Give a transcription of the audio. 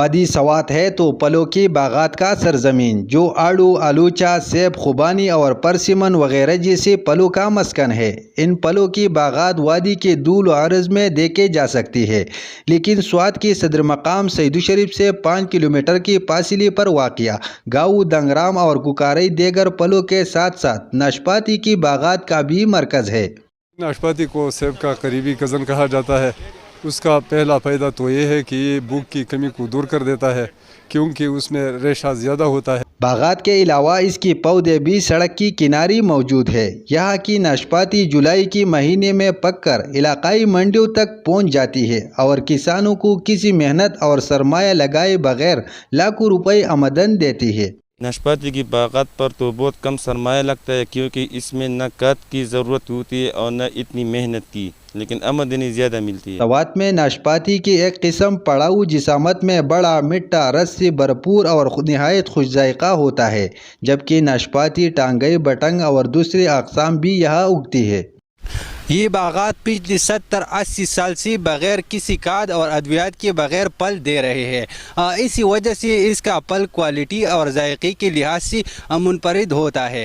وادی سوات ہے تو پھلوں کی باغات کا سرزمین، جو آڑو، آلوچا، سیب، خوبانی اور پرسمن وغیرہ جیسے پھلوں کا مسکن ہے۔ ان پھلوں کی باغات وادی کے طول و عرض میں دیکھے جا سکتی ہے، لیکن سوات کی صدر مقام سعید شریف سے 5 کلومیٹر کی فاصلے پر واقع گاؤں دنگرام اور کوکارئی دیگر پھلوں کے ساتھ ساتھ ناشپاتی کی باغات کا بھی مرکز ہے۔ ناشپاتی کو سیب کا قریبی کزن کہا جاتا ہے۔ اس کا پہلا فائدہ تو یہ ہے کہ یہ بھوک کی کمی کو دور کر دیتا ہے، کیونکہ اس میں ریشہ زیادہ ہوتا ہے۔ باغات کے علاوہ اس کی پودے بھی سڑک کی کناری موجود ہے۔ یہاں کی ناشپاتی جولائی کے مہینے میں پک کر علاقائی منڈیوں تک پہنچ جاتی ہے اور کسانوں کو کسی محنت اور سرمایہ لگائے بغیر لاکھوں روپے آمدن دیتی ہے۔ ناشپاتی کی باغات پر تو بہت کم سرمایہ لگتا ہے، کیونکہ اس میں نہ کھاد کی ضرورت ہوتی ہے اور نہ اتنی محنت کی، لیکن آمدنی زیادہ ملتی ہے۔ سوات میں ناشپاتی کی ایک قسم پڑاؤ جسامت میں بڑا، میٹھا، رس سے بھرپور اور نہایت خوش ذائقہ ہوتا ہے، جبکہ ناشپاتی ٹانگئی، بٹنگ اور دوسری اقسام بھی یہاں اگتی ہے۔ یہ باغات پچھلی 70-80 سال سے بغیر کسی کھاد اور ادویات کے بغیر پھل دے رہے ہیں۔ اسی وجہ سے اس کا پھل کوالٹی اور ذائقے کے لحاظ سے منفرد ہوتا ہے۔